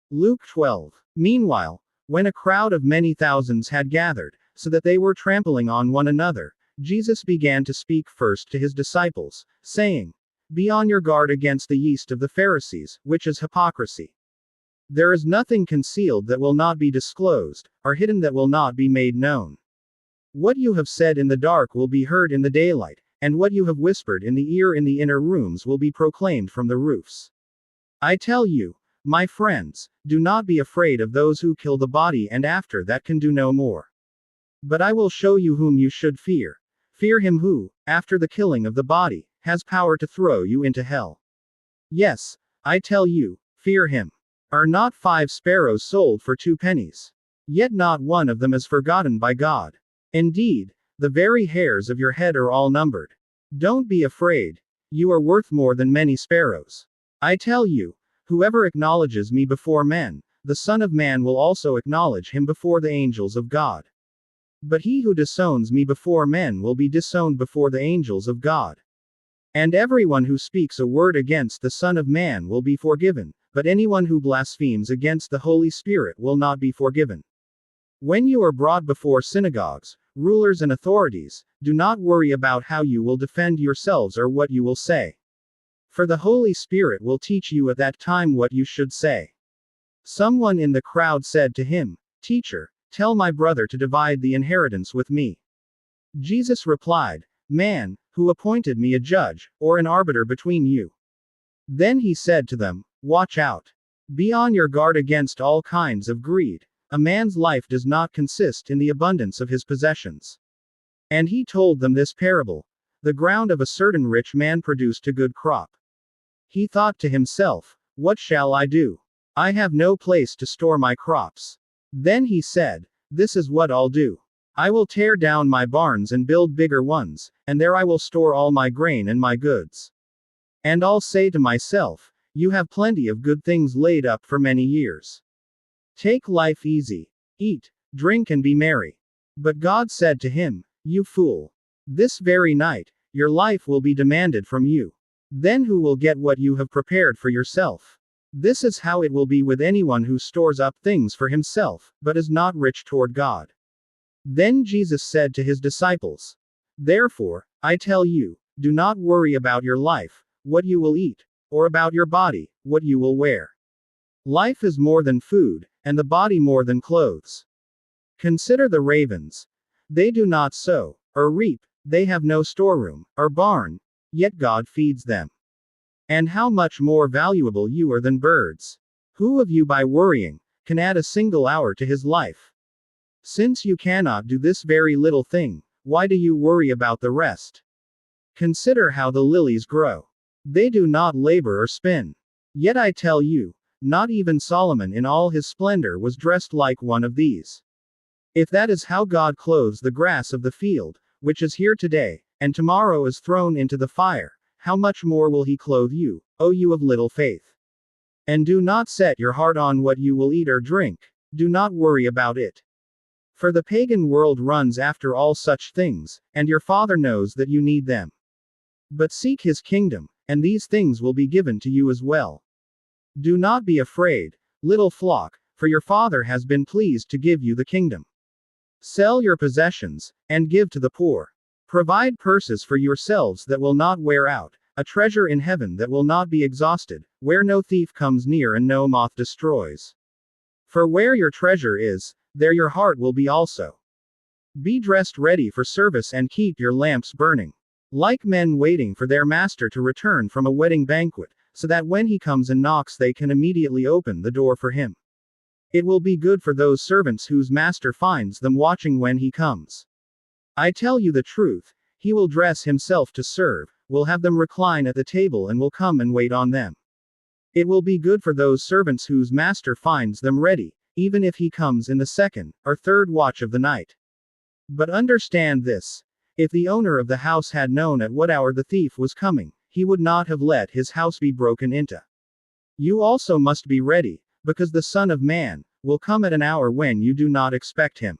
Luke 12. Meanwhile, when a crowd of many thousands had gathered, so that they were trampling on one another, Jesus began to speak first to his disciples, saying, "Be on your guard against the yeast of the Pharisees, which is hypocrisy. There is nothing concealed that will not be disclosed, or hidden that will not be made known. What you have said in the dark will be heard in the daylight, and what you have whispered in the ear in the inner rooms will be proclaimed from the roofs. I tell you, my friends, do not be afraid of those who kill the body and after that can do no more. But I will show you whom you should fear. Fear him who, after the killing of the body, has power to throw you into hell. Yes, I tell you, fear him. Are not 5 sparrows sold for 2 pennies? Yet not one of them is forgotten by God. Indeed, the very hairs of your head are all numbered. Don't be afraid. You are worth more than many sparrows. I tell you, whoever acknowledges me before men, the Son of Man will also acknowledge him before the angels of God. But he who disowns me before men will be disowned before the angels of God. And everyone who speaks a word against the Son of Man will be forgiven, but anyone who blasphemes against the Holy Spirit will not be forgiven. When you are brought before synagogues, rulers and authorities, do not worry about how you will defend yourselves or what you will say. For the Holy Spirit will teach you at that time what you should say. Someone in the crowd said to him, "Teacher, tell my brother to divide the inheritance with me." Jesus replied, "Man, who appointed me a judge, or an arbiter between you?" Then he said to them, "Watch out. Be on your guard against all kinds of greed. A man's life does not consist in the abundance of his possessions." And he told them this parable. The ground of a certain rich man produced a good crop. He thought to himself, "What shall I do? I have no place to store my crops." Then he said, "This is what I'll do. I will tear down my barns and build bigger ones, and there I will store all my grain and my goods. And I'll say to myself, you have plenty of good things laid up for many years. Take life easy. Eat, drink and be merry." But God said to him, "You fool. This very night, your life will be demanded from you. Then who will get what you have prepared for yourself? This is how it will be with anyone who stores up things for himself, but is not rich toward God." Then Jesus said to his disciples, "Therefore, I tell you, do not worry about your life, what you will eat, or about your body, what you will wear. Life is more than food, and the body more than clothes. Consider the ravens. They do not sow, or reap, they have no storeroom, or barn, yet God feeds them. And how much more valuable you are than birds. Who of you by worrying, can add a single hour to his life? Since you cannot do this very little thing, why do you worry about the rest? Consider how the lilies grow. They do not labor or spin. Yet I tell you, not even Solomon in all his splendor was dressed like one of these. If that is how God clothes the grass of the field, which is here today, and tomorrow is thrown into the fire, how much more will he clothe you, O you of little faith? And do not set your heart on what you will eat or drink, do not worry about it. For the pagan world runs after all such things, and your Father knows that you need them. But seek his kingdom, and these things will be given to you as well. Do not be afraid, little flock, for your Father has been pleased to give you the kingdom. Sell your possessions, and give to the poor. Provide purses for yourselves that will not wear out, a treasure in heaven that will not be exhausted, where no thief comes near and no moth destroys. For where your treasure is, there your heart will be also. Be dressed ready for service and keep your lamps burning. Like men waiting for their master to return from a wedding banquet, so that when he comes and knocks they can immediately open the door for him. It will be good for those servants whose master finds them watching when he comes. I tell you the truth, he will dress himself to serve, will have them recline at the table and will come and wait on them. It will be good for those servants whose master finds them ready, even if he comes in the 2nd or 3rd watch of the night. But understand this. If the owner of the house had known at what hour the thief was coming, he would not have let his house be broken into. You also must be ready, because the Son of Man will come at an hour when you do not expect him.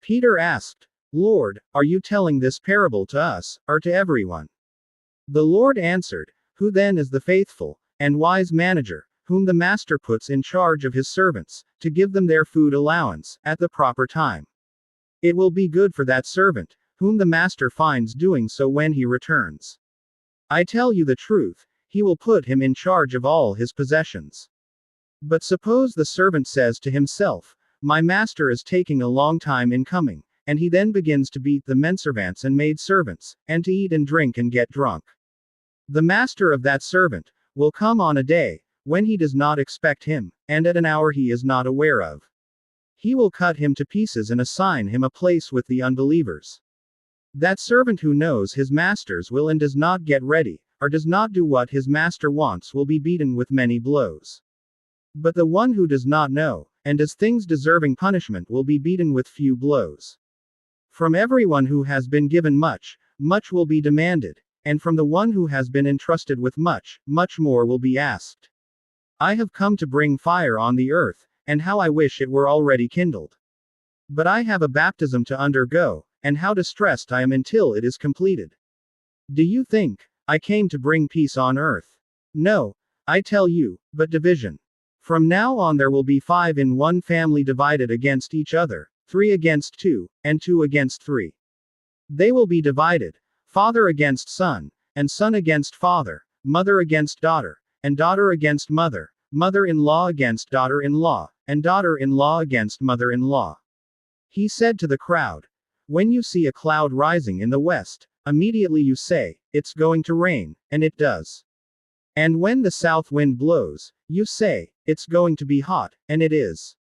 Peter asked, "Lord, are you telling this parable to us, or to everyone?" The Lord answered, "Who then is the faithful and wise manager, whom the master puts in charge of his servants, to give them their food allowance, at the proper time. It will be good for that servant, whom the master finds doing so when he returns. I tell you the truth, he will put him in charge of all his possessions. But suppose the servant says to himself, my master is taking a long time in coming, and he then begins to beat the menservants and maidservants, and to eat and drink and get drunk. The master of that servant will come on a day when he does not expect him, and at an hour he is not aware of. He will cut him to pieces and assign him a place with the unbelievers. That servant who knows his master's will and does not get ready, or does not do what his master wants, will be beaten with many blows. But the one who does not know, and does things deserving punishment, will be beaten with few blows. From everyone who has been given much, much will be demanded, and from the one who has been entrusted with much, much more will be asked. I have come to bring fire on the earth, and how I wish it were already kindled. But I have a baptism to undergo, and how distressed I am until it is completed. Do you think I came to bring peace on earth? No, I tell you, but division. From now on there will be 5 in one family divided against each other, 3 against 2, and 2 against 3. They will be divided, father against son, and son against father, mother against daughter, and daughter against mother, mother-in-law against daughter-in-law, and daughter-in-law against mother-in-law. He said to the crowd, when you see a cloud rising in the west, immediately you say, it's going to rain, and it does. And when the south wind blows, you say, it's going to be hot, and it is.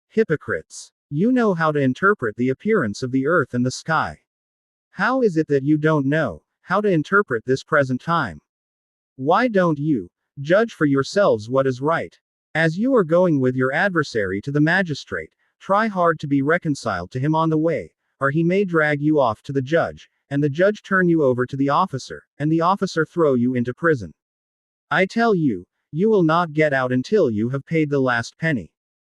Hypocrites! You know how to interpret the appearance of the earth and the sky. How is it that you don't know how to interpret this present time? Why don't you judge for yourselves what is right? As you are going with your adversary to the magistrate, try hard to be reconciled to him on the way, or he may drag you off to the judge, and the judge turn you over to the officer, and the officer throw you into prison. I tell you, you will not get out until you have paid the last penny.